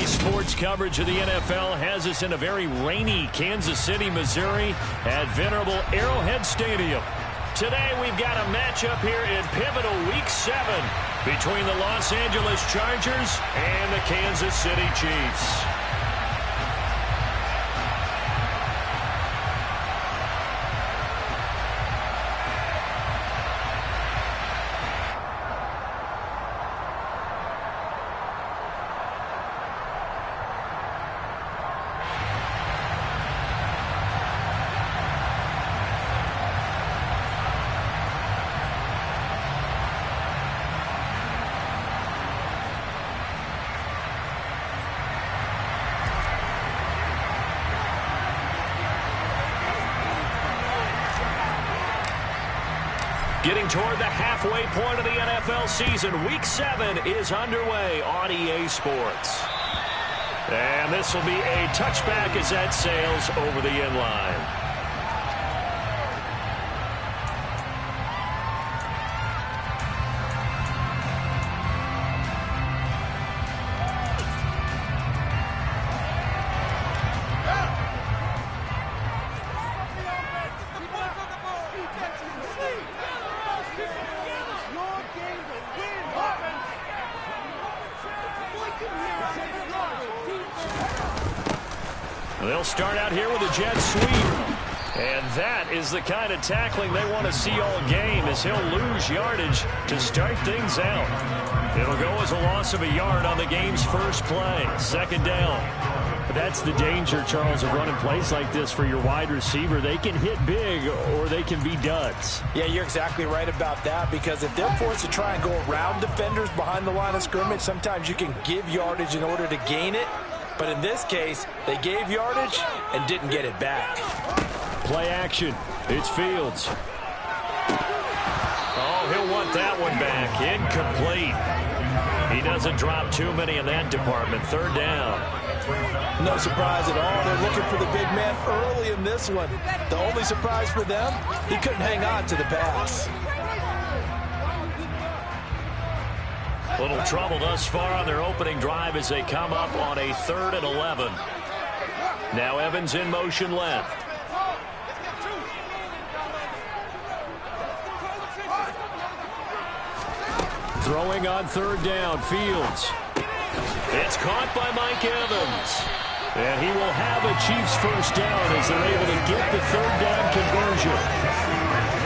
EA Sports coverage of the NFL has us in a very rainy Kansas City, Missouri at venerable Arrowhead Stadium. Today we've got a matchup here in pivotal Week 7 between the Los Angeles Chargers and the Kansas City Chiefs. Getting toward the halfway point of the NFL season, Week 7 is underway on EA Sports. And this will be a touchback as that sails over the end line. They'll start out here with a jet sweep. And that is the kind of tackling they want to see all game, as he'll lose yardage to start things out. It'll go as a loss of a yard on the game's first play. Second down. That's the danger, Charles, of running plays like this for your wide receiver. They can hit big or they can be duds. Yeah, you're exactly right about that, because if they're forced to try and go around defenders behind the line of scrimmage, sometimes you can give yardage in order to gain it. But in this case, they gave yardage and didn't get it back. Play action. It's Fields. Oh, he'll want that one back. Incomplete. He doesn't drop too many in that department. Third down. No surprise at all. They're looking for the big man early in this one. The only surprise for them, he couldn't hang on to the pass. Little trouble thus far on their opening drive as they come up on a 3rd and 11. Now Evans in motion left. Throwing on 3rd down, Fields. It's caught by Mike Evans. And he will have a Chiefs first down as they're able to get the 3rd down conversion.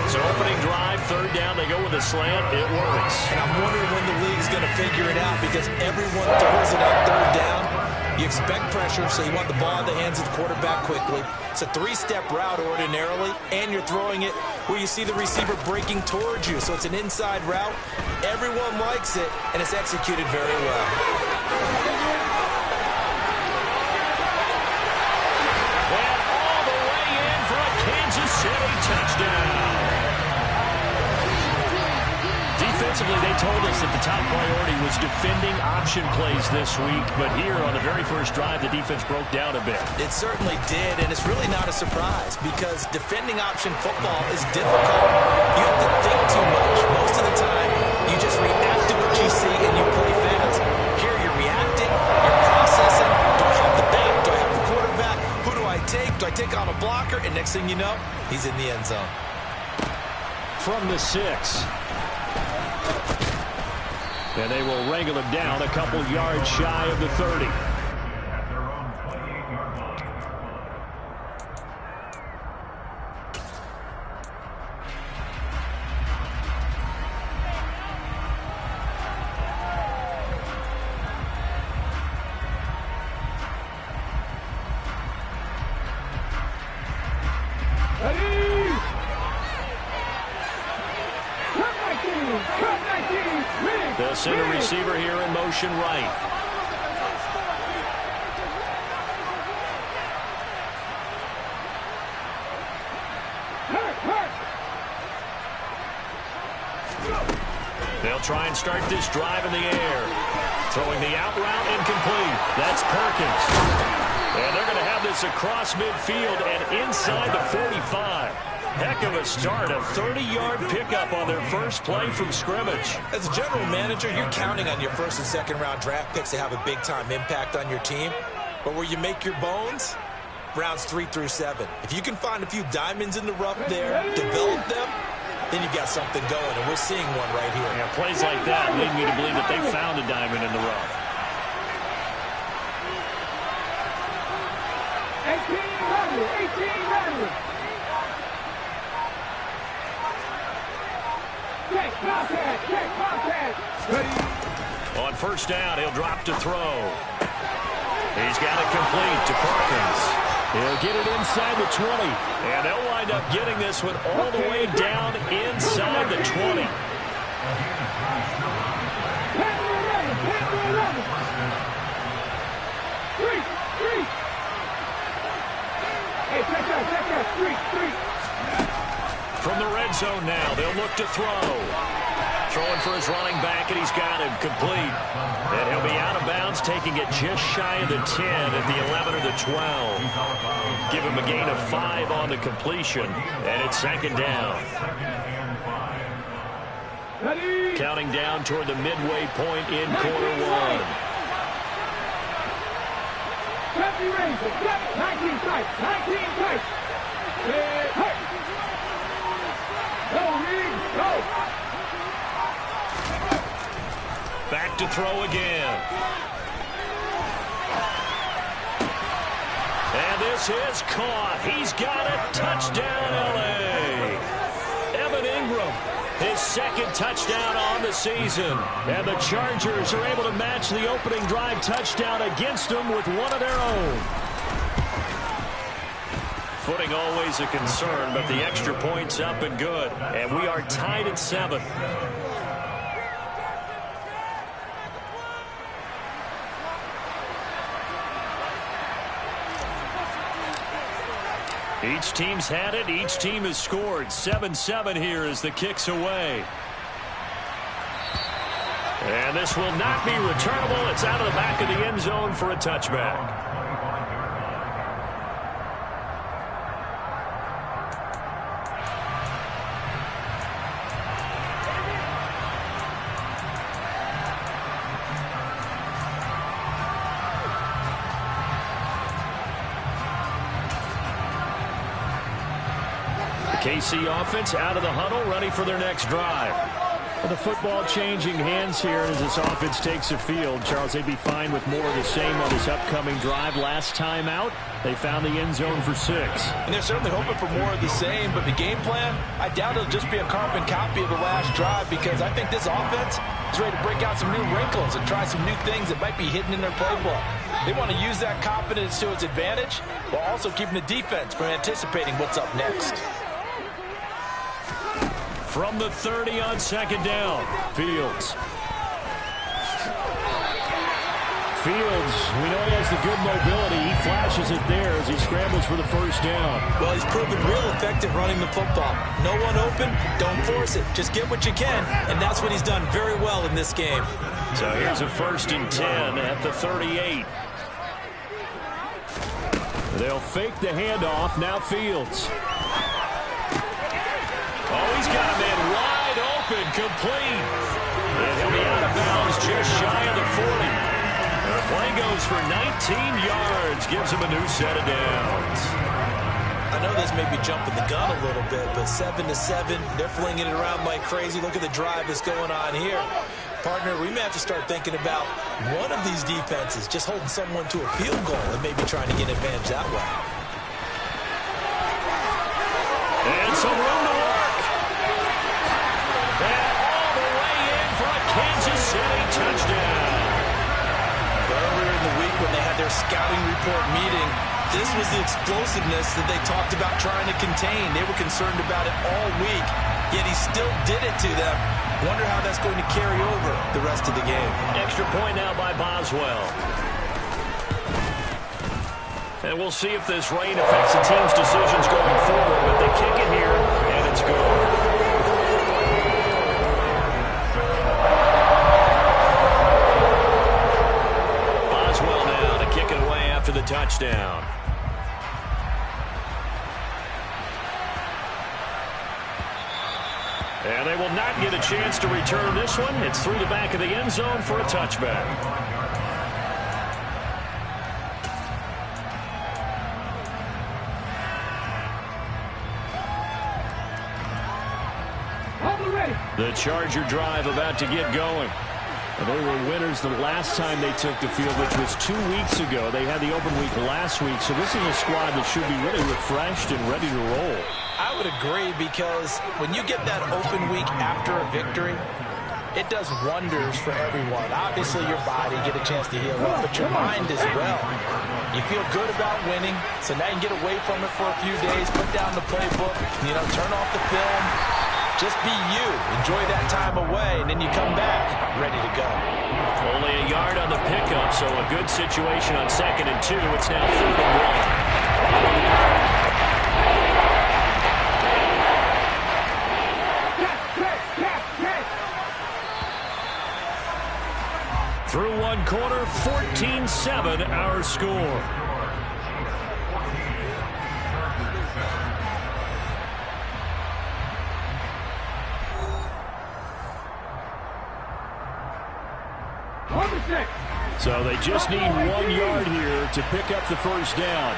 So opening drive, 3rd down, they go with a slant. It works. And I'm wondering when the league's going to figure it out, because everyone throws it on 3rd down. You expect pressure, so you want the ball in the hands of the quarterback quickly. It's a 3-step route ordinarily, and you're throwing it where you see the receiver breaking towards you. So it's an inside route. Everyone likes it, and it's executed very well. And all the way in for a Kansas City touchdown. Defensively, they told us that the top priority was defending option plays this week, but here on the very first drive, the defense broke down a bit. It certainly did, and it's really not a surprise, because defending option football is difficult. You have to think too much. Most of the time, you just react to what you see and you play fast. Here, you're reacting, you're processing. Do I have the back? Do I have the quarterback? Who do I take? Do I take on a blocker? And next thing you know, he's in the end zone. From the 6. And they will wrangle him down a couple yards shy of the 30. They'll send a receiver here in motion right. They'll try and start this drive in the air. Throwing the out route incomplete. That's Perkins. And they're going to have this across midfield and inside the 45. Heck of a start, a 30-yard pickup on their first play from scrimmage. As a general manager, you're counting on your first and second round draft picks to have a big-time impact on your team. But where you make your bones, rounds 3 through 7. If you can find a few diamonds in the rough there, develop them, then you've got something going, and we're seeing one right here. Yeah, plays like that lead me to believe that they found a diamond in the rough. 1800. Check contact. Ready. On first down, he'll drop to throw. He's got it complete to Perkins. He'll get it inside the 20. And they'll wind up getting this one all the way down inside the 20. Hey, check that. 3. From the red zone now, they'll look to throw. Throwing for his running back, and he's got him complete. And he'll be out of bounds, taking it just shy of the 10 at the 11 or the 12. Give him a gain of 5 on the completion, and it's second down. Ready. Counting down toward the midway point in quarter one. 20 raises. 19 tight. Hey. Go, Reed. Go. Back to throw again. And this is caught. He's got it. Touchdown, L.A. Evan Ingram, his second touchdown on the season. And the Chargers are able to match the opening drive touchdown against them with one of their own. Footing always a concern, but the extra point's up and good. And we are tied at 7. Each team's had it. Each team has scored. 7-7 here as the kick's away. And this will not be returnable. It's out of the back of the end zone for a touchback. KC offense out of the huddle, ready for their next drive. And the football changing hands here as this offense takes the field. Charles, they'd be fine with more of the same on this upcoming drive. Last time out, they found the end zone for 6. And they're certainly hoping for more of the same, but the game plan, I doubt it'll just be a carbon copy of the last drive, because I think this offense is ready to break out some new wrinkles and try some new things that might be hidden in their playbook. They want to use that confidence to its advantage while also keeping the defense from anticipating what's up next. From the 30 on second down, Fields. Fields, we know he has the good mobility. He flashes it there as he scrambles for the first down. Well, he's proven real effective running the football. No one open, don't force it. Just get what you can, and that's what he's done very well in this game. So here's a 1st and 10 at the 38. They'll fake the handoff. Now Fields. Oh, he's got a man wide open, complete. And he'll be out of bounds just shy of the 40. The play goes for 19 yards, gives him a new set of downs. I know this may be jumping the gun a little bit, but 7-7, they're flinging it around like crazy. Look at the drive that's going on here. Partner, we may have to start thinking about one of these defenses just holding someone to a field goal and maybe trying to get an advantage that way. And some room to work. And all the way in for a Kansas City touchdown. Earlier in the week when they had their scouting report meeting, this was the explosiveness that they talked about trying to contain. They were concerned about it all week, yet he still did it to them. Wonder how that's going to carry over the rest of the game. Extra point now by Boswell. And we'll see if this rain affects the team's decisions going forward, but they kick it here, and it's good. Boswell now to kick it away after the touchdown. And they will not get a chance to return this one. It's through the back of the end zone for a touchback. The Charger drive about to get going. They were winners the last time they took the field, which was 2 weeks ago. They had the open week last week, so this is a squad that should be really refreshed and ready to roll. I would agree, because when you get that open week after a victory, it does wonders for everyone. Obviously, your body, get a chance to heal up, but your mind as well. You feel good about winning, so now you can get away from it for a few days, put down the playbook, turn off the film. Just be you. Enjoy that time away, and then you come back ready to go. Only a yard on the pickup, so a good situation on 2nd and 2. It's now 3rd and 1. Through one quarter, 14-7 our score. So they just need 1 yard here to pick up the first down.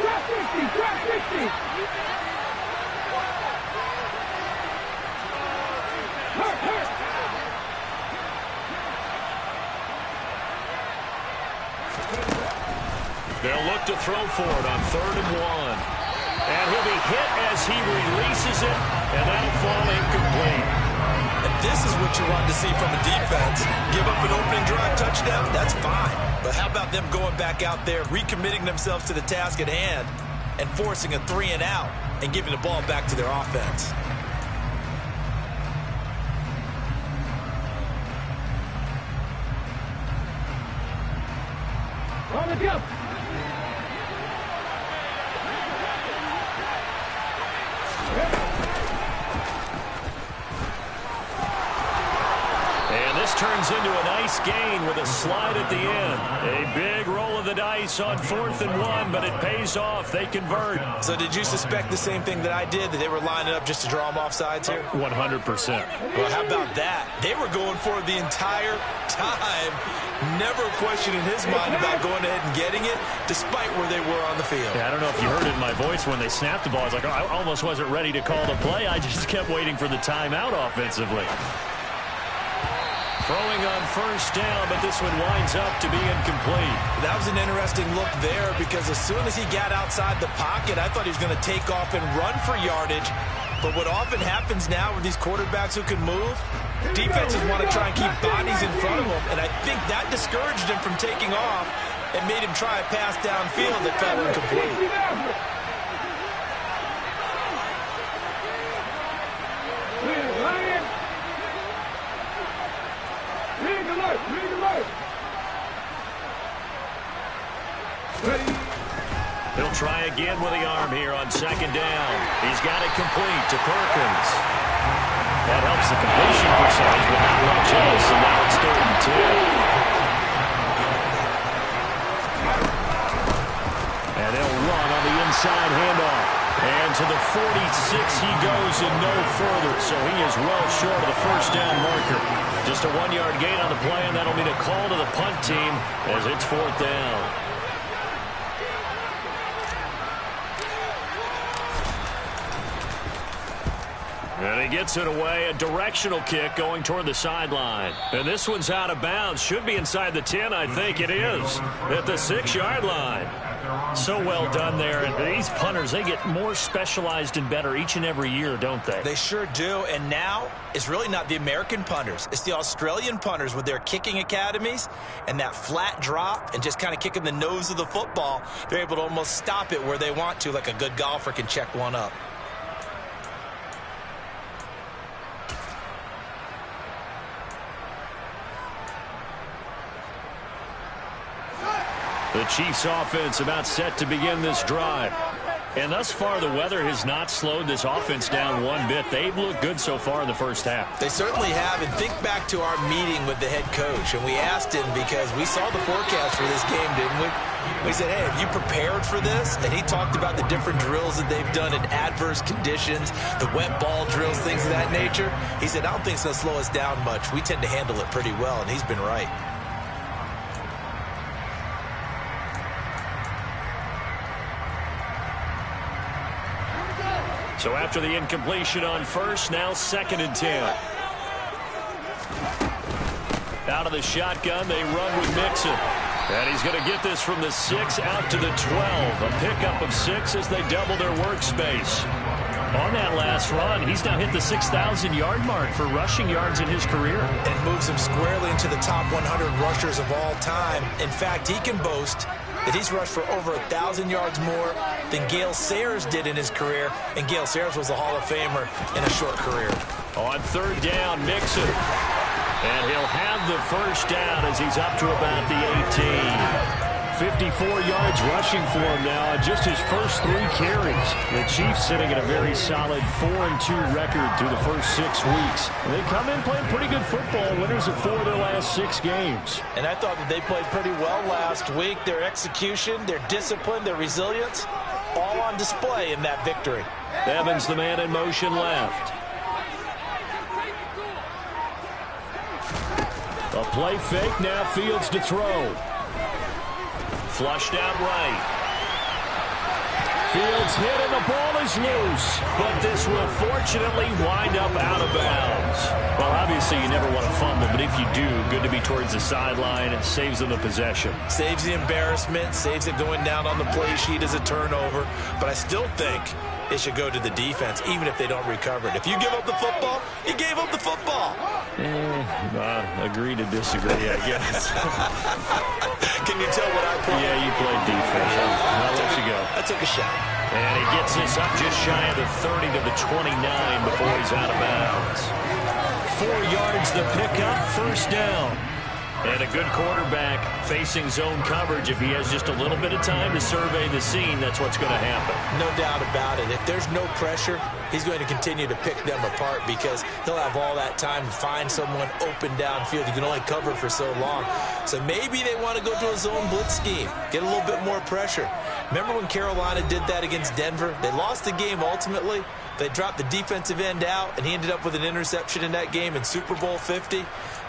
Drop 60, drop 60. Hurt. They'll look to throw for it on 3rd and 1. And he'll be hit as he releases it, and that'll fall incomplete. And this is what you want to see from a defense. Give up an opening drive touchdown, that's fine. But how about them going back out there, recommitting themselves to the task at hand, and forcing a 3-and-out and giving the ball back to their offense? On the jump. Turns into a nice gain with a slide at the end. A big roll of the dice on 4th and 1, but it pays off. They convert. So did you suspect the same thing that I did, that they were lining up just to draw them off sides here? 100%. Well, how about that? They were going for it the entire time. Never a question in his mind about going ahead and getting it, despite where they were on the field. Yeah, I don't know if you heard it in my voice when they snapped the ball. I was like, oh, I almost wasn't ready to call the play. I just kept waiting for the timeout offensively. Throwing on 1st down, but this one winds up to be incomplete. That was an interesting look there, because as soon as he got outside the pocket, I thought he was going to take off and run for yardage. But what often happens now with these quarterbacks who can move, defenses want to try and keep bodies in front of them, and I think that discouraged him from taking off and made him try a pass downfield that fell incomplete. He'll try again with the arm here on 2nd down. He's got it complete to Perkins. That helps the completion percentage, but not much else, and now it's 3rd and 2. And they'll run on the inside handoff. And to the 46 he goes and no further, so he is well short of the first down marker. Just a 1-yard gain on the play, and that'll mean a call to the punt team as it's 4th down. And he gets it away, a directional kick going toward the sideline. And this one's out of bounds. Should be inside the 10, I think it is, at the 6-yard line. So well done there. And these punters, they get more specialized and better each and every year, don't they? They sure do. And now it's really not the American punters. It's the Australian punters with their kicking academies and that flat drop and just kind of kicking the nose of the football. They're able to almost stop it where they want to, like a good golfer can check one up. The Chiefs offense about set to begin this drive. And thus far, the weather has not slowed this offense down one bit. They've looked good so far in the first half. They certainly have. And think back to our meeting with the head coach. And we asked him, because we saw the forecast for this game, didn't we? We said, hey, have you prepared for this? And he talked about the different drills that they've done in adverse conditions, the wet ball drills, things of that nature. He said, I don't think it's going to slow us down much. We tend to handle it pretty well, and he's been right. So after the incompletion on first, now 2nd and 10. Out of the shotgun, they run with Mixon. And he's going to get this from the 6 out to the 12. A pickup of 6 as they double their workspace. On that last run, he's now hit the 6,000-yard mark for rushing yards in his career. And moves him squarely into the top 100 rushers of all time. In fact, he can boast that he's rushed for over 1,000 yards more than Gale Sayers did in his career. And Gale Sayers was a Hall of Famer in a short career. On 3rd down, Mixon. And he'll have the first down as he's up to about the 18. 54 yards rushing for him now on just his first 3 carries. The Chiefs sitting at a very solid 4-2 record through the first 6 weeks. And they come in playing pretty good football, winners of 4 of their last 6 games. And I thought that they played pretty well last week. Their execution, their discipline, their resilience, all on display in that victory. Evans, the man in motion left. A play fake, now Fields to throw. Flushed out right. Fields hit and the ball is loose. But this will fortunately wind up out of bounds. Well, obviously you never want to fumble, but if you do, good to be towards the sideline. It saves them the possession. Saves the embarrassment, saves it going down on the play sheet as a turnover. But I still think it should go to the defense, even if they don't recover it. If you give up the football, you gave up the football. Agree to disagree, I guess. Can you tell what I played? Yeah, you played defense. I'll let you go. I took a shot. And he gets this up just shy of the 30 to the 29 before he's out of bounds. 4 yards the pickup, first down. And a good quarterback facing zone coverage. If he has just a little bit of time to survey the scene, that's what's going to happen. No doubt about it. If there's no pressure, he's going to continue to pick them apart because he'll have all that time to find someone open downfield. You can only cover for so long. So maybe they want to go to a zone blitz scheme, get a little bit more pressure. Remember when Carolina did that against Denver? They lost the game ultimately. They dropped the defensive end out, and he ended up with an interception in that game in Super Bowl 50.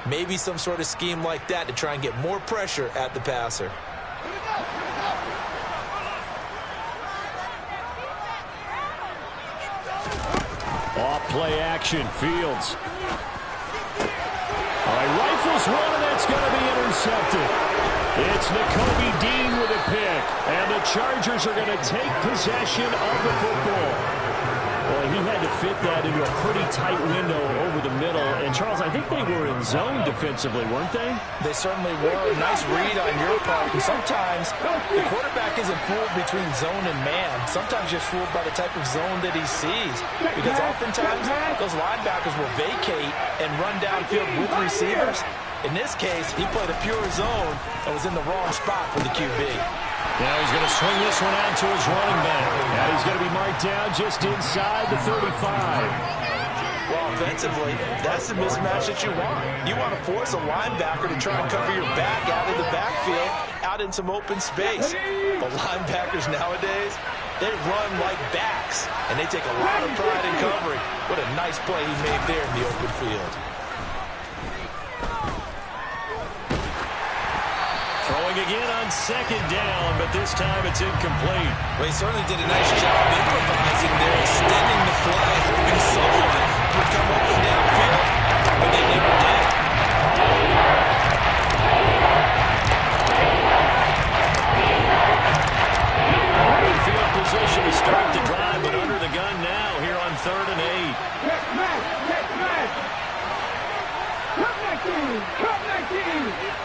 Maybe some sort of scheme like that to try and get more pressure at the passer. Off play action, Fields. All right, rifles one, and that's going to be intercepted. It's Nakobe Dean with a pick, and the Chargers are going to take possession of the football. Well, he had to fit that into a pretty tight window over the middle. And, Charles, I think they were in zone defensively, weren't they? They certainly were. Nice read on your part. And sometimes the quarterback isn't fooled between zone and man. Sometimes you're fooled by the type of zone that he sees. Because oftentimes those linebackers will vacate and run downfield with receivers. In this case, he played a pure zone and was in the wrong spot for the QB. Now he's going to swing this one out to his running back. Now he's going to be marked down just inside the 35. Well, offensively, that's the mismatch that you want. You want to force a linebacker to try and cover your back out of the backfield, out in some open space. But linebackers nowadays, they run like backs, and they take a lot of pride in covering. What a nice play he made there in the open field. Throwing again on 2nd down, but this time it's incomplete. Well, he certainly did a nice job improvising there, extending the play, hoping someone would come open downfield, but they never did. Field position to start the drive, but under the gun now here on 3rd and 8. Check match, check match. Come 19, come 19.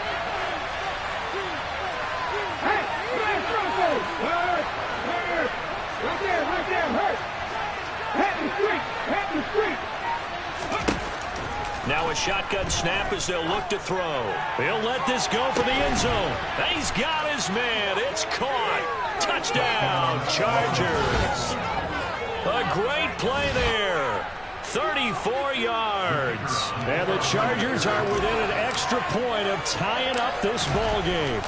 Hey, smash Bronco. Hurt. Right there, hurt. Head the street. Now a shotgun snap as they'll look to throw. He'll let this go for the end zone. He's got his man. It's caught. Touchdown, Chargers. A great play there. 34 yards. And the Chargers are within an extra point of tying up this ball game.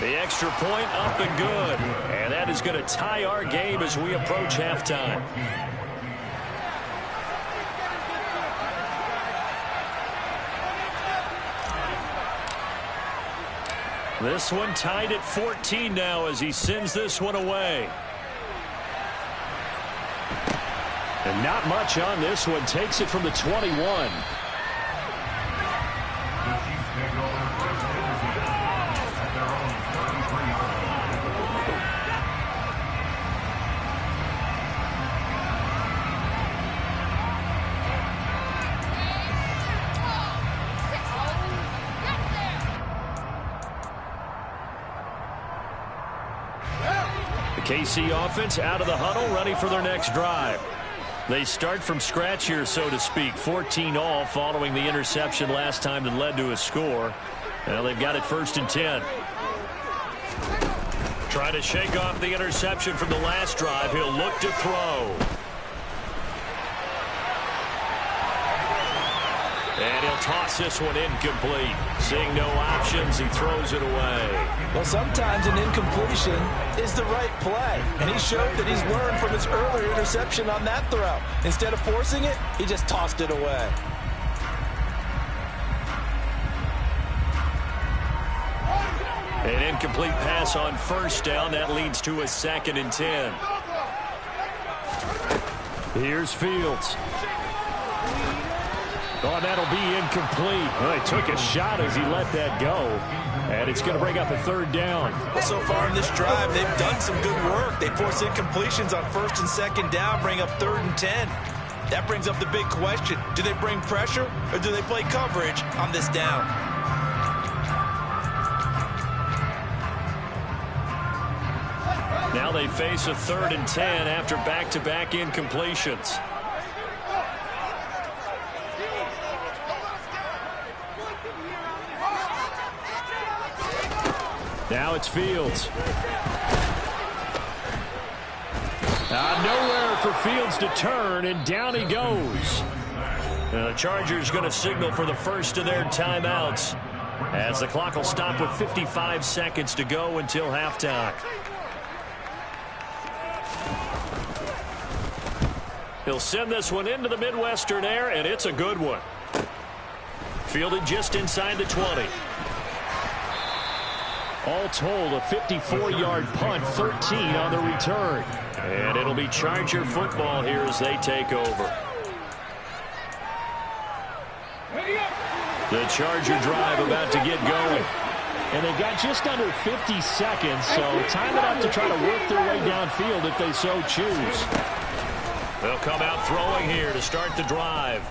The extra point up and good. And that is going to tie our game as we approach halftime. This one tied at 14 now as he sends this one away. And not much on this one. Takes it from the 21. KC offense out of the huddle, ready for their next drive. They start from scratch here, so to speak. 14 all following the interception last time that led to a score. Well, they've got it 1st and 10. Trying to shake off the interception from the last drive. He'll look to throw. And he'll toss this one incomplete. Seeing no options, he throws it away. Well, sometimes an incompletion is the right play. And he showed that he's learned from his earlier interception on that throw. Instead of forcing it, he just tossed it away. An incomplete pass on 1st down. That leads to a 2nd and 10. Here's Fields. Oh, that'll be incomplete. Well, he took a shot as he let that go. And it's going to bring up a 3rd down. Well, so far in this drive, they've done some good work. They force incompletions on 1st and 2nd down, bring up 3rd and 10. That brings up the big question. Do they bring pressure or do they play coverage on this down? Now they face a 3rd and 10 after back-to-back incompletions. Now it's Fields. Nowhere for Fields to turn, and down he goes. The Chargers going to signal for the first of their timeouts as the clock will stop with 55 seconds to go until halftime. He'll send this one into the Midwestern air, and it's a good one. Fielded just inside the 20. All told, a 54-yard punt, 13 on the return. And it'll be Charger football here as they take over. The Charger drive about to get going. And they've got just under 50 seconds, so time it up to try to work their way downfield if they so choose. They'll come out throwing here to start the drive.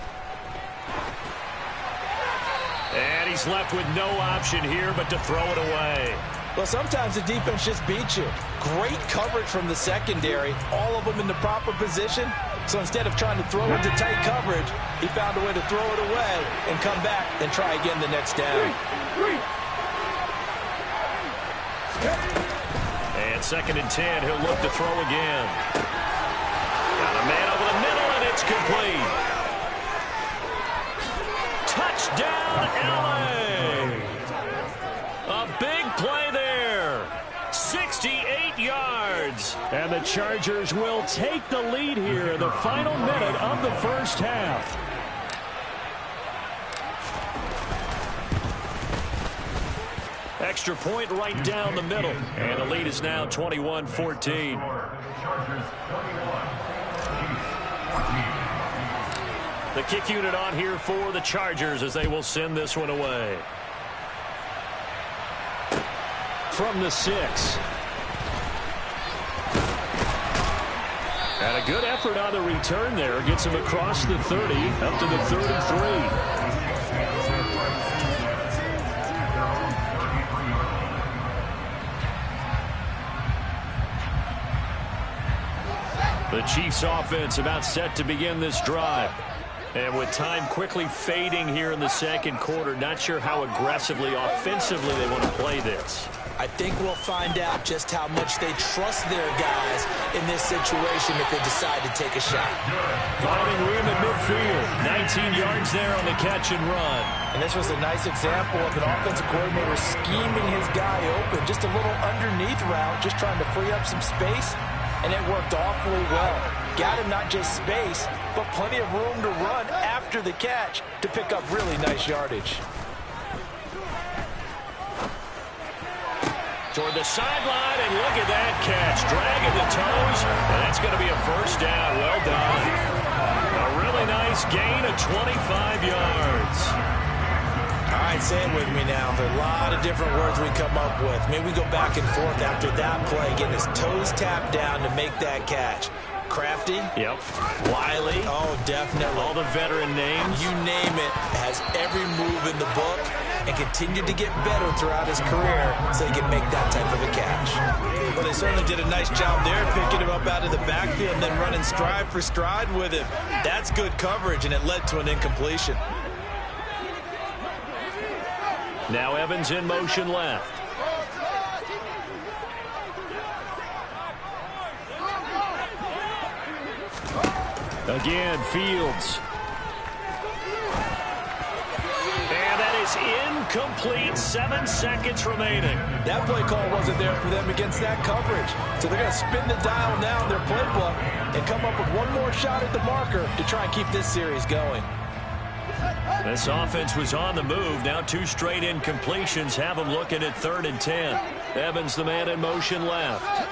And he's left with no option here but to throw it away. Well, sometimes the defense just beats you. Great coverage from the secondary, all of them in the proper position. So instead of trying to throw into tight coverage, he found a way to throw it away and come back and try again the next down. And 2nd and 10, he'll look to throw again. Got a man over the middle, and it's complete. Touchdown, LA! A big play there. 68 yards. And the Chargers will take the lead here in the final minute of the first half. Extra point right down the middle. And the lead is now 21-14. The kick unit on here for the Chargers as they will send this one away. From the 6. And a good effort on the return there. Gets him across the 30 up to the 33. The Chiefs offense about set to begin this drive. And with time quickly fading here in the second quarter, not sure how aggressively, offensively they want to play this. I think we'll find out just how much they trust their guys in this situation if they decide to take a shot. Finding room at midfield. 19 yards there on the catch and run. And this was a nice example of an offensive coordinator scheming his guy open. Just a little underneath route, just trying to free up some space, and it worked awfully well. Got him not just space, but plenty of room to run after the catch to pick up really nice yardage. Toward the sideline, and look at that catch. Dragging the toes, and that's going to be a first down. Well done. A really nice gain of 25 yards. All right, say it with me now. There are a lot of different words we come up with. Maybe we go back and forth after that play, getting his toes tapped down to make that catch. Crafty. Yep. Wiley. Oh, definitely. All the veteran names. You name it. Has every move in the book and continued to get better throughout his career so he can make that type of a catch. Well, they certainly did a nice job there, picking him up out of the backfield and then running stride for stride with him. That's good coverage, and it led to an incompletion. Now Evans in motion left. Again, Fields. And that is incomplete. 7 seconds remaining. That play call wasn't there for them against that coverage. So they're going to spin the dial now in their playbook and come up with one more shot at the marker to try and keep this series going. This offense was on the move. Now 2 straight incompletions have them looking at 3rd and 10. Evans, the man in motion left.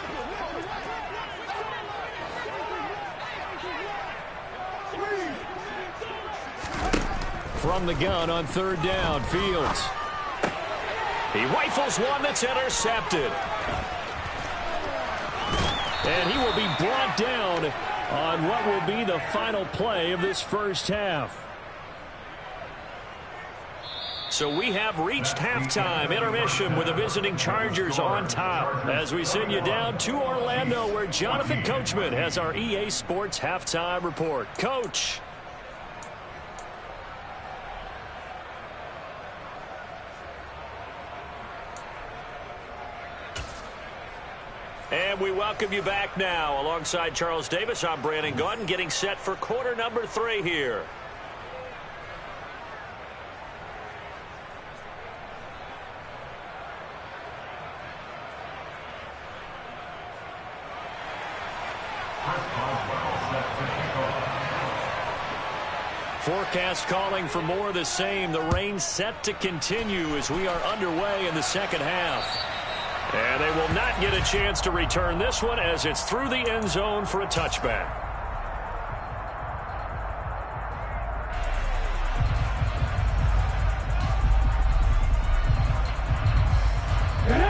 From the gun on 3rd down, Fields. He rifles one that's intercepted. And he will be brought down on what will be the final play of this first half. So we have reached halftime intermission with the visiting Chargers on top as we send you down to Orlando where Jonathan Coachman has our EA Sports halftime report. Coach. And we welcome you back now. Alongside Charles Davis, I'm Brandon Gaudin, getting set for quarter number 3 here. Forecast calling for more of the same. The rain set to continue as we are underway in the second half. And they will not get a chance to return this one as it's through the end zone for a touchback.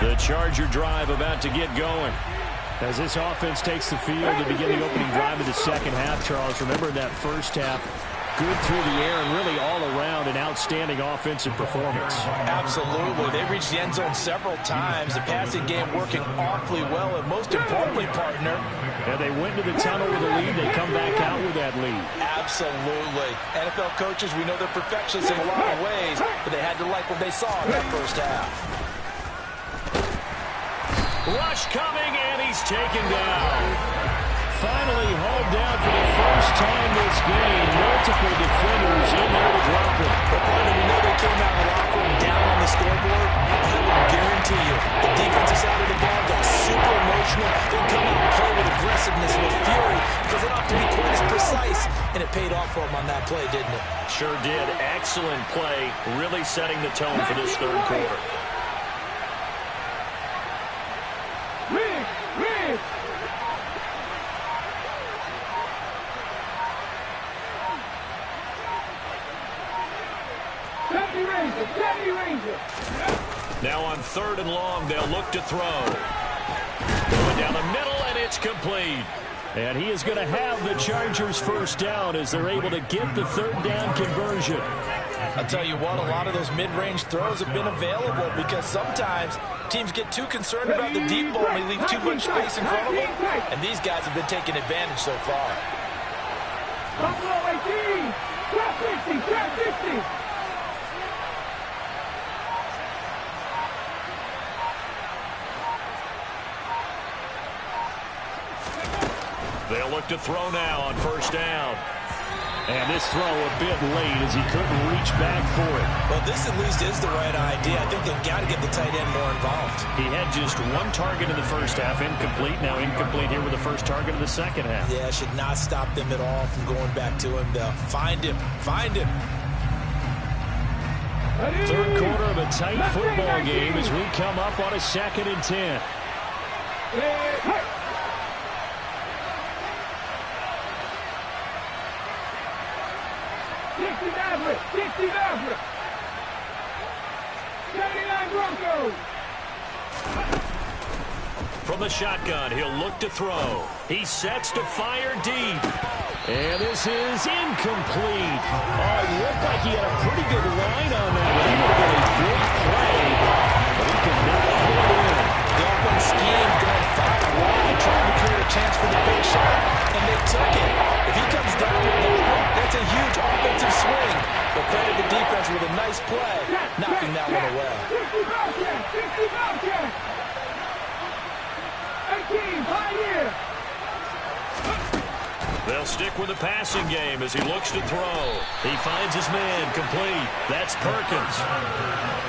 The Charger drive about to get going. As this offense takes the field to begin the opening drive of the second half, Charles, remember that first half, good through the air and really all around an outstanding offensive performance. Absolutely. They reached the end zone several times. The passing game working awfully well, and most importantly, partner. And they went to the tunnel with a lead. They come back out with that lead. Absolutely. NFL coaches, we know they're perfectionists in a lot of ways, but they had to like what they saw in that first half. Rush coming, and he's taken down. Finally hauled down for the first time this game. Multiple defenders in there to drop him. But partner, we know they came out of the locker room down on the scoreboard. I will guarantee you, the defensive side of the ball got super emotional. They come out and play with aggressiveness, with fury, because they don't have to be quite as precise. And it paid off for them on that play, didn't it? Sure did. Excellent play, really setting the tone for this third quarter. Now on 3rd and long, they'll look to throw. Going down the middle, and it's complete. And he is going to have the Chargers first down as they're able to get the 3rd down conversion. I'll tell you what, a lot of those mid-range throws have been available because sometimes teams get too concerned about the deep ball and they leave too much space in front of them. And these guys have been taking advantage so far. Buffalo 18. Trap 60. Trap 60. They'll look to throw now on first down. And this throw a bit late as he couldn't reach back for it. Well, this at least is the right idea. I think they've got to get the tight end more involved. He had just one target in the first half, incomplete. Now incomplete here with the first target of the second half. Yeah, should not stop them at all from going back to him. They'll find him. Find him. Third quarter of a tight football game as we come up on a 2nd and 10. Hey. 60 Maverick. 79 Broncos. From the shotgun, he'll look to throw. He sets to fire deep. And this is incomplete. Oh, it looked like he had a pretty good line on that. He would have been a big play, but he could not put it in. The open scheme going 5 wide, trying to create a chance for the big shot, and they took it. If he comes down with that, that's a huge offensive swing. But credit the defense with a nice play, knocking that one away. 60 Bobcat. 60 Bobcat. 18 Pioneer. They'll stick with the passing game as he looks to throw. He finds his man complete. That's Perkins.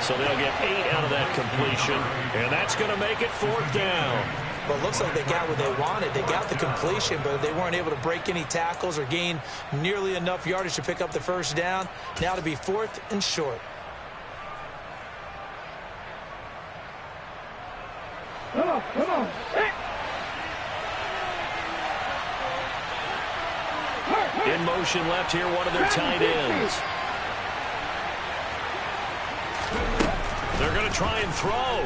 So they'll get 8 out of that completion, and that's going to make it 4th down. Well, it looks like they got what they wanted. They got the completion, but they weren't able to break any tackles or gain nearly enough yardage to pick up the first down. Now to be 4th and short. Come on. Hey. In motion left here, one of their tight ends. They're going to try and throw.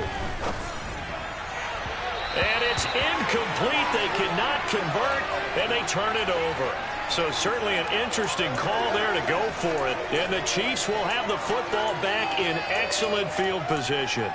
And it's incomplete. They cannot convert, and they turn it over. So certainly an interesting call there to go for it. And the Chiefs will have the football back in excellent field position.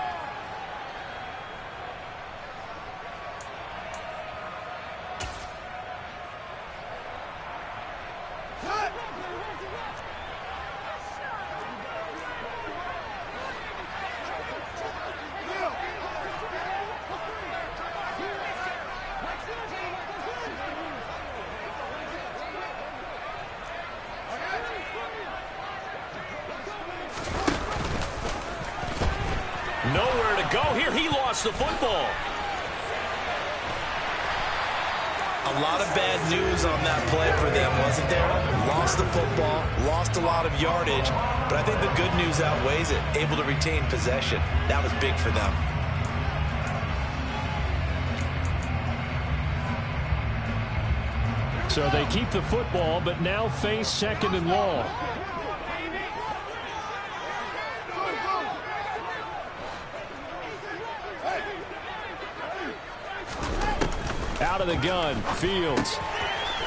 Nowhere to go here. He lost the football. A lot of bad news on that play for them, wasn't there? Lost the football, lost a lot of yardage, but I think the good news outweighs it. Able to retain possession. That was big for them. So they keep the football, but now face 2nd and long. Out of the gun, Fields.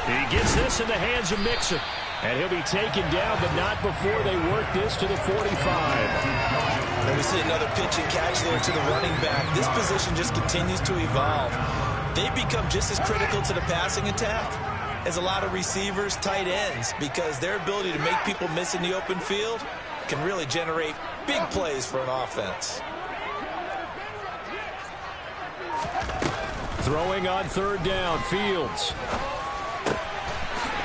He gets this in the hands of Mixon. And he'll be taken down, but not before they work this to the 45. And we see another pitch and catch there to the running back. This position just continues to evolve. They become just as critical to the passing attack as a lot of receivers, tight ends, because their ability to make people miss in the open field can really generate big plays for an offense. Throwing on 3rd down, Fields.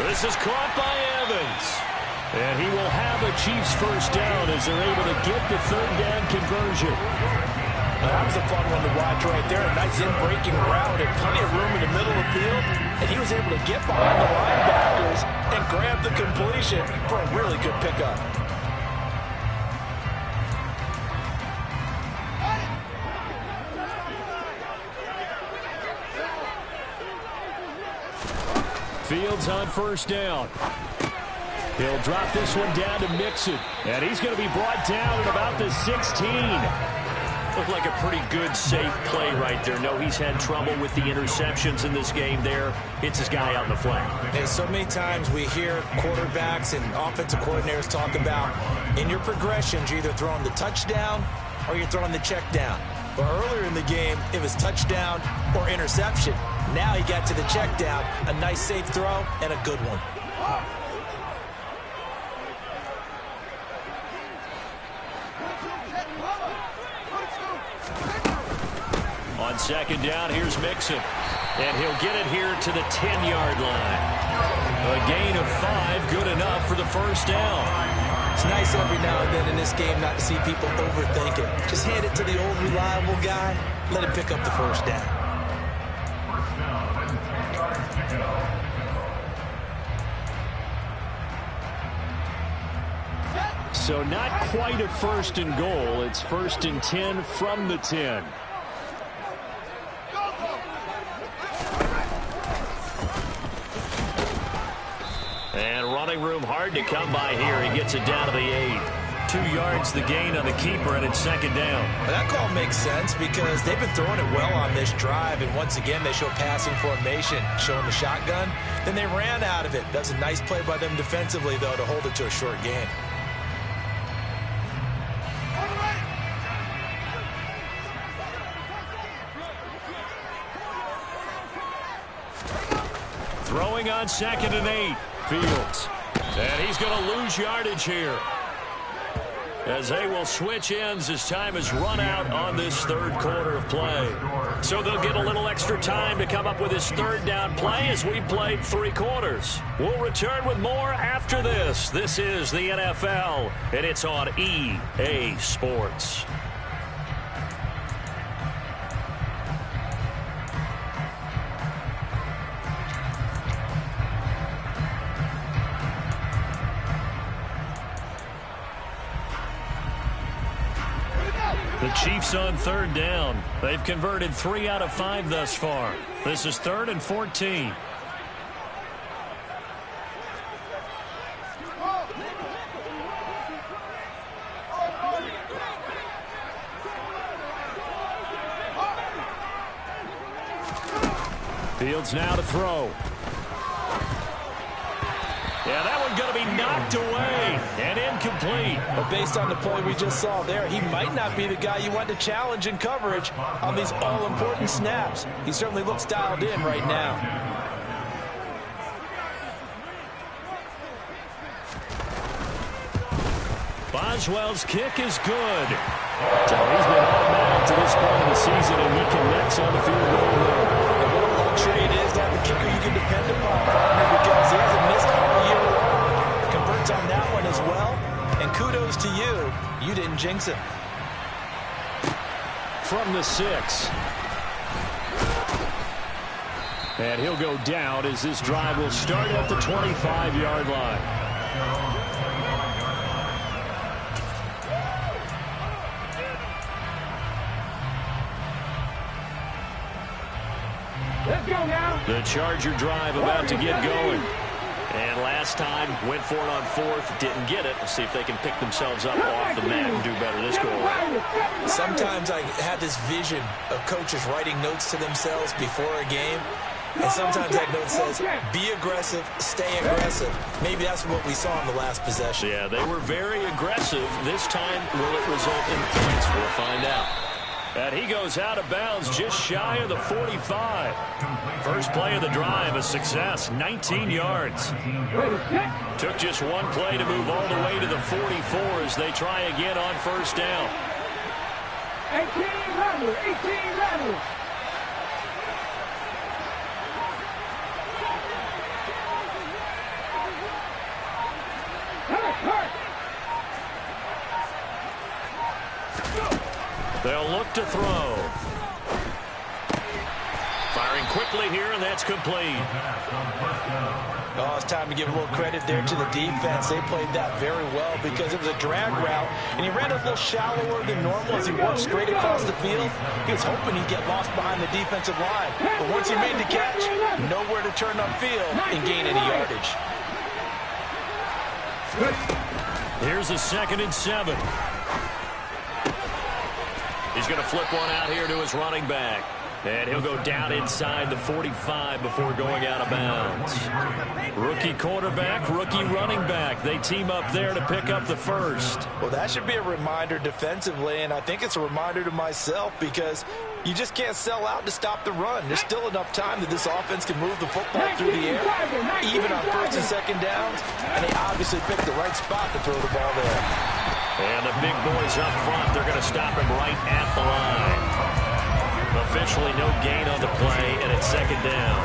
This is caught by Evans. And he will have a Chiefs first down as they're able to get the 3rd down conversion. That was a fun one to watch right there. A nice in-breaking route and plenty of room in the middle of the field. And he was able to get behind the linebackers and grab the completion for a really good pickup. Fields on first down. He'll drop this one down to Mixon. And he's going to be brought down at about the 16. Looked like a pretty good, safe play right there. No, he's had trouble with the interceptions in this game there. Hits his guy out in the flat. And so many times we hear quarterbacks and offensive coordinators talk about in your progressions, you're either throwing the touchdown or you're throwing the check down. But earlier in the game, it was touchdown or interception. Now he got to the check down, a nice safe throw, and a good one. second down. Here's Mixon. And he'll get it here to the 10-yard line. A gain of 5, good enough for the first down. It's nice every now and then in this game not to see people overthink it. Just hand it to the old reliable guy. Let him pick up the first down. So not quite a first and goal. It's first and 10 from the 10. And running room hard to come by here. He gets it down to the 8. 2 yards the gain on the keeper, and it's second down. Well, that call makes sense because they've been throwing it well on this drive, and once again they show passing formation, showing the shotgun. Then they ran out of it. That's a nice play by them defensively, though, to hold it to a short gain. Throwing on second and 8. Fields. And he's going to lose yardage here, as they will switch ends as time has run out on this third quarter of play. So they'll get a little extra time to come up with this third down play as we've played 3 quarters. We'll return with more after this. This is the NFL, and it's on EA Sports. The Chiefs on third down. They've converted 3 out of 5 thus far. This is 3rd and 14. Fields now to throw. Yeah, that one's going to be knocked away and incomplete. But based on the play we just saw there, he might not be the guy you want to challenge in coverage on these all-important snaps. He certainly looks dialed in right now. Boswell's kick is good. So he's been automatic to this point of the season, and he connects on the field goal there. And what a luxury it is to have a kicker you can depend upon, partner, because he hasn't missed all year long. Converts on that one as well. And kudos to you. You didn't jinx him. From the 6. And he'll go down as this drive will start at the 25-yard line. Let's go now. The Charger drive about to get going. And last time, went for it on 4th, didn't get it. We'll see if they can pick themselves up off the mat and do better this go around. Sometimes I have this vision of coaches writing notes to themselves before a game. And sometimes that note says, be aggressive, stay aggressive. Maybe that's what we saw in the last possession. Yeah, they were very aggressive. This time, will it result in points? We'll find out. And he goes out of bounds just shy of the 45. First play of the drive, a success, 19 yards. Took just one play to move all the way to the 44 as they try again on first down. 18 level. They'll look to throw. Firing quickly here, and that's complete. Oh, it's time to give a little credit there to the defense. They played that very well because it was a drag route, and he ran a little shallower than normal as he worked straight across the field. He was hoping he'd get lost behind the defensive line. But once he made the catch, nowhere to turn upfield and gain any yardage. Here's a 2nd and 7. He's going to flip one out here to his running back. And he'll go down inside the 45 before going out of bounds. Rookie quarterback, rookie running back. They team up there to pick up the first. Well, that should be a reminder defensively, and I think it's a reminder to myself because you just can't sell out to stop the run. There's still enough time that this offense can move the football through the air, even on 1st and 2nd downs, and they obviously picked the right spot to throw the ball there. And the big boys up front, they're going to stop him right at the line. Officially no gain on the play, and it's second down.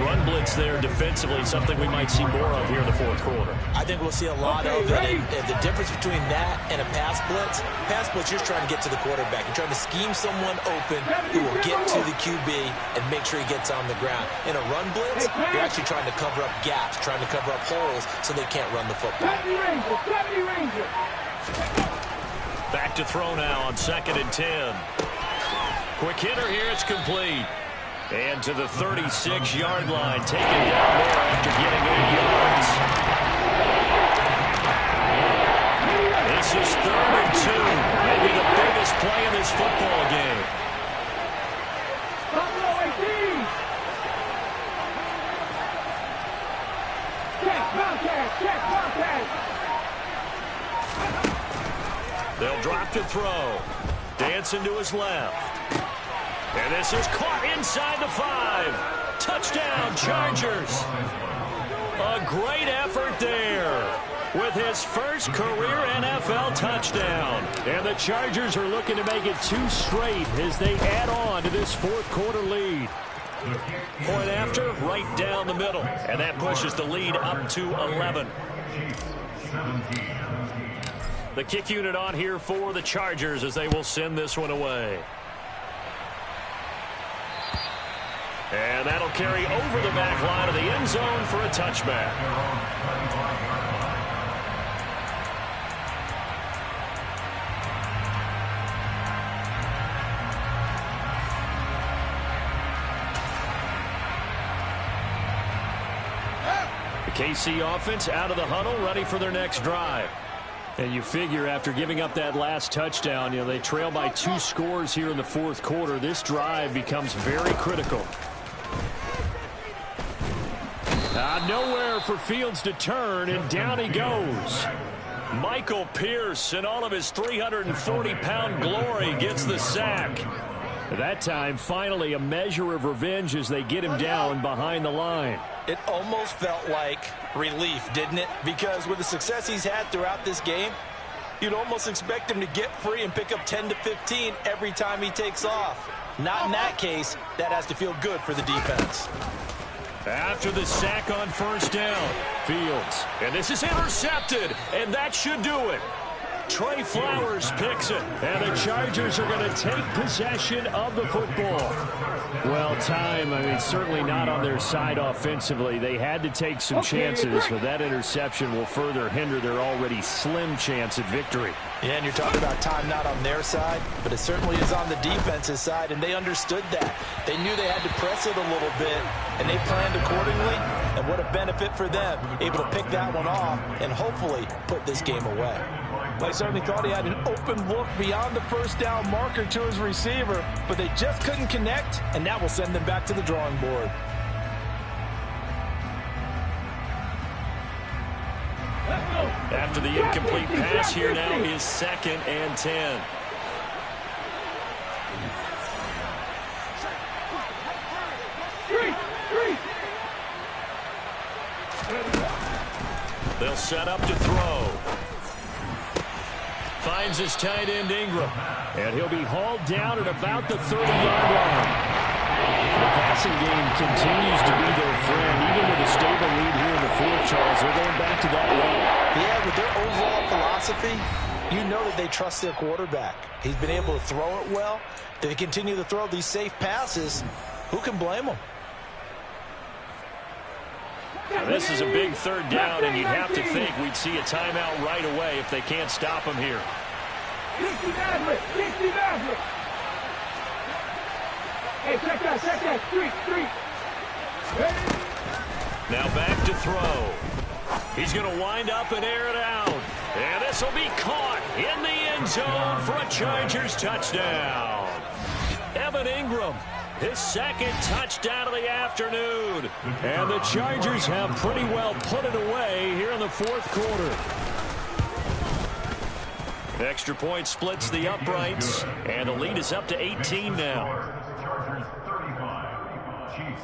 Run blitz there defensively, something we might see more of here in the fourth quarter. I think we'll see a lot of it. And the difference between that and a pass blitz, you're trying to get to the quarterback. You're trying to scheme someone open who will get to the QB and make sure he gets on the ground. In a run blitz, you're actually trying to cover up gaps, trying to cover up holes so they can't run the football. Back to throw now on 2nd and 10. Quick hitter here, it's complete. And to the 36-yard line, taken down there after getting 8 yards. This is 3rd and 2, maybe the biggest play in this football game. They'll drop to throw. Dancing to his left. And this is caught inside the 5. Touchdown, Chargers. A great effort there with his first career NFL touchdown. And the Chargers are looking to make it 2 straight as they add on to this fourth quarter lead. Point after, right down the middle. And that pushes the lead up to 11. The kick unit on here for the Chargers as they will send this one away. And that'll carry over the back line of the end zone for a touchback. The KC offense out of the huddle, ready for their next drive. And you figure after giving up that last touchdown, they trail by 2 scores here in the fourth quarter. This drive becomes very critical. Nowhere for Fields to turn, and down he goes. Michael Pierce, in all of his 340-pound glory, gets the sack. That time, finally, a measure of revenge as they get him down behind the line. It almost felt like relief, didn't it? Because with the success he's had throughout this game, you'd almost expect him to get free and pick up 10 to 15 every time he takes off. Not in that case. That has to feel good for the defense. After the sack on first down, Fields. And this is intercepted, and that should do it. Trey Flowers picks it, and the Chargers are going to take possession of the football. Well, time, certainly not on their side offensively. They had to take some chances, but that interception will further hinder their already slim chance at victory. Yeah, and you're talking about time not on their side, but it certainly is on the defense's side, and they understood that. They knew they had to press it a little bit, and they planned accordingly, and what a benefit for them, able to pick that one off and hopefully put this game away. They certainly thought he had an open look beyond the first down marker to his receiver, but they just couldn't connect, and that will send them back to the drawing board. After the incomplete pass, here now is 2nd and 10. They'll set up to throw. Finds his tight end Ingram. And he'll be hauled down at about the 30-yard line. The passing game continues to be their friend. Even with a stable lead here in the fourth, Charles, they're going back to that well. Yeah, with their overall philosophy, you know that they trust their quarterback. He's been able to throw it well. They continue to throw these safe passes. Who can blame them? Now, this is a big 3rd down, and you'd have to think we'd see a timeout right away if they can't stop him here. Hey, check that, street. Now back to throw. He's going to wind up and air it out. And this will be caught in the end zone for a Chargers touchdown. Evan Ingram, his 2nd touchdown of the afternoon. And the Chargers have pretty well put it away here in the fourth quarter. Extra point splits the uprights, and the lead is up to 18 now. Chargers 35, Chiefs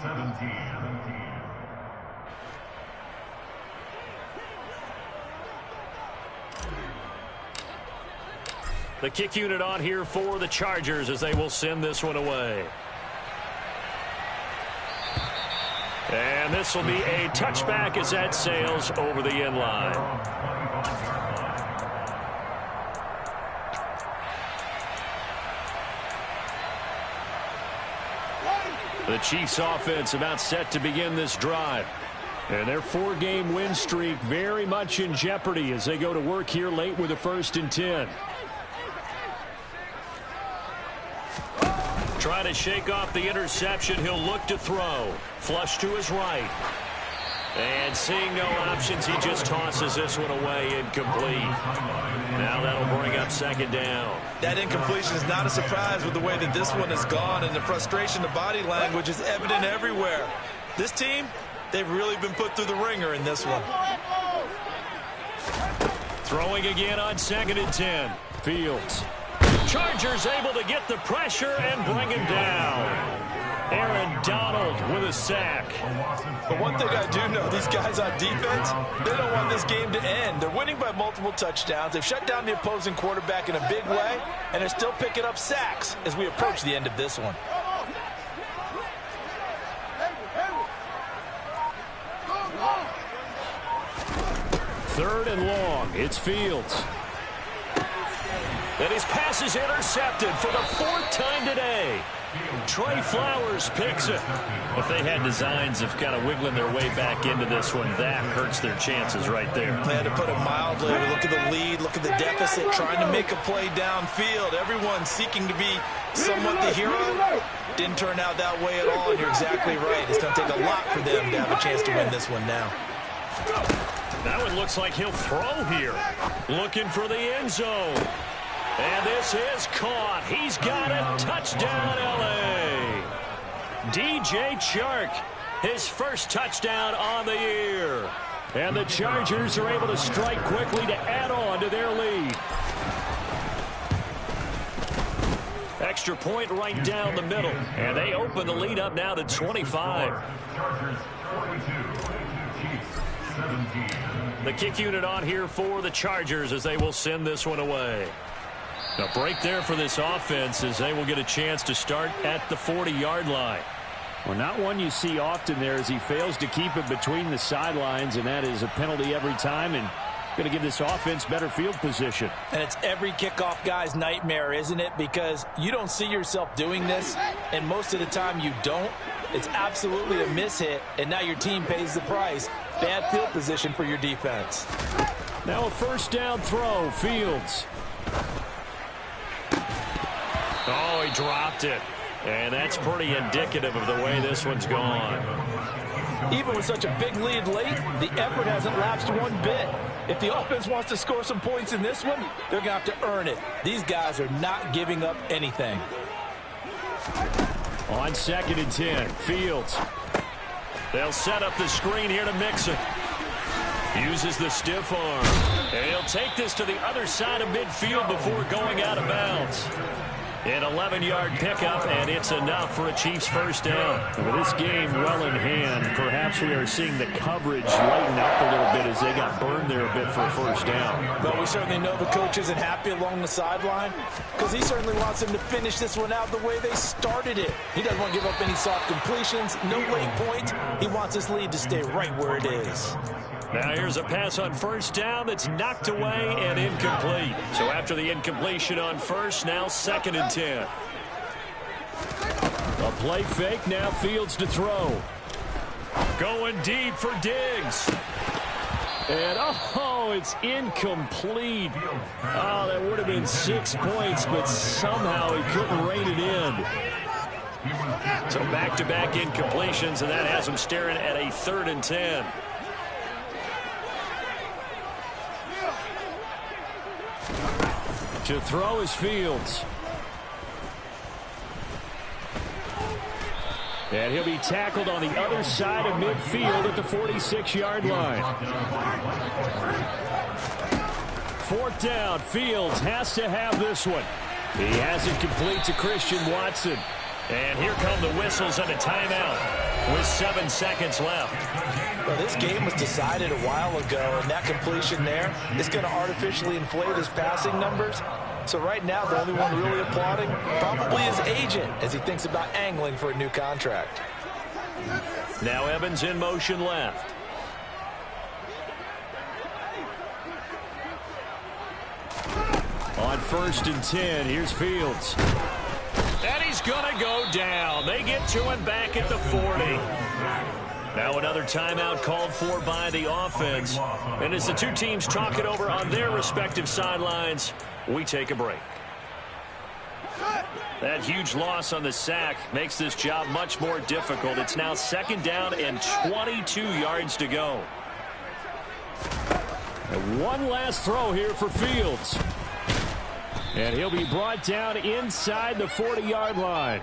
17. The kick unit on here for the Chargers as they will send this one away. And this will be a touchback as that sails over the end line. The Chiefs offense about set to begin this drive. And their 4-game win streak very much in jeopardy as they go to work here late with a 1st and 10. Trying to shake off the interception. He'll look to throw. Flush to his right. And seeing no options, he just tosses this one away incomplete. Now that'll bring up 2nd down. That incompletion is not a surprise with the way that this one has gone, and the frustration, the body language is evident everywhere. This team, they've really been put through the ringer in this one. Throwing again on 2nd and 10. Fields. Chargers able to get the pressure and bring him down. Aaron Donald with a sack. But one thing I do know, these guys on defense, they don't want this game to end. They're winning by multiple touchdowns. They've shut down the opposing quarterback in a big way, and they're still picking up sacks as we approach the end of this one. Third and long. It's Fields. And his pass is intercepted for the 4th time today. Trey Flowers picks it. If they had designs of kind of wiggling their way back into this one, that hurts their chances right there. They had to put it mildly. Look at the lead. Look at the deficit. Trying to make a play downfield. Everyone seeking to be somewhat the hero. Didn't turn out that way at all, and you're exactly right. It's going to take a lot for them to have a chance to win this one now. That one looks like he'll throw here. Looking for the end zone. And this is caught. He's got it. Touchdown, L.A. DJ Chark, his first touchdown on the year. And the Chargers are able to strike quickly to add on to their lead. Extra point right down the middle. And they open the lead up now to 25. Chargers 42, Chiefs 17. The kick unit on here for the Chargers as they will send this one away. A break there for this offense as they will get a chance to start at the 40-yard line. Well, not one you see often there as he fails to keep it between the sidelines, and that is a penalty every time and going to give this offense better field position. And it's every kickoff guy's nightmare, isn't it? Because you don't see yourself doing this, and most of the time you don't. It's absolutely a mishit, and now your team pays the price. Bad field position for your defense. Now a 1st down throw. Fields. Oh, he dropped it. And that's pretty indicative of the way this one's gone. Even with such a big lead late, the effort hasn't lapsed one bit. If the offense wants to score some points in this one, they're going to have to earn it. These guys are not giving up anything. On 2nd and 10, Fields. They'll set up the screen here to Mixon. Uses the stiff arm. And he'll take this to the other side of midfield before going out of bounds. An 11-yard pickup, and it's enough for a Chiefs 1st down. With this game well in hand, perhaps we are seeing the coverage lighten up a little bit as they got burned there a bit for a 1st down. But we certainly know the coach isn't happy along the sideline because he certainly wants them to finish this one out the way they started it. He doesn't want to give up any soft completions, no late points. He wants his lead to stay right where it is. Now here's a pass on 1st down that's knocked away and incomplete. So after the incompletion on 1st, now 2nd and 10. A play fake, now Fields to throw. Going deep for Diggs. And, oh, it's incomplete. Oh, that would have been 6 points, but somehow he couldn't rein it in. So back-to-back incompletions, and that has him staring at a 3rd and 10. To throw is Fields. And he'll be tackled on the other side of midfield at the 46-yard line. 4th down. Fields has to have this one. He has it complete to Christian Watson. And here come the whistles and a timeout with 7 seconds left. Well, this game was decided a while ago, and that completion there is going to artificially inflate his passing numbers. So right now, the only one really applauding probably his agent as he thinks about angling for a new contract. Now Evans in motion left. On 1st and 10, here's Fields. And he's going to go down. They get to him back at the 40. Now another timeout called for by the offense. And as the two teams talk it over on their respective sidelines, we take a break. That huge loss on the sack makes this job much more difficult. It's now 2nd down and 22 yards to go. And one last throw here for Fields. And he'll be brought down inside the 40-yard line.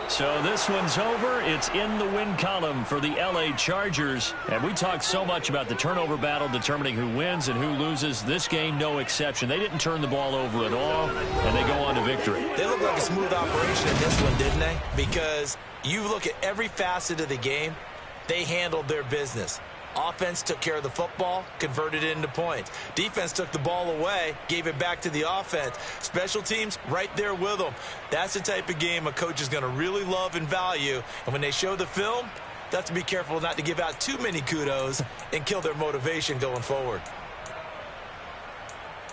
So this one's over. It's in the win column for the L.A. Chargers. And we talked so much about the turnover battle determining who wins and who loses. This game, no exception. They didn't turn the ball over at all, and they go on to victory. They look like a smooth operation in this one, didn't they? Because you look at every facet of the game, they handled their business. Offense took care of the football, converted it into points. Defense took the ball away, gave it back to the offense. Special teams, right there with them. That's the type of game a coach is going to really love and value. And when they show the film, they have to be careful not to give out too many kudos and kill their motivation going forward.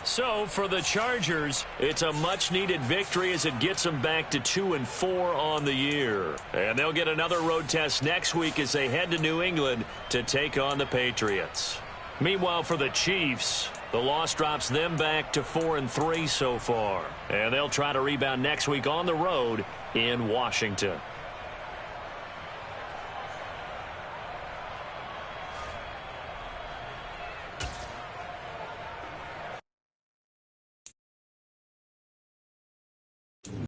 So for the Chargers, it's a much-needed victory as it gets them back to 2-4 on the year. And they'll get another road test next week as they head to New England to take on the Patriots. Meanwhile, for the Chiefs, the loss drops them back to 4-3 so far. And they'll try to rebound next week on the road in Washington.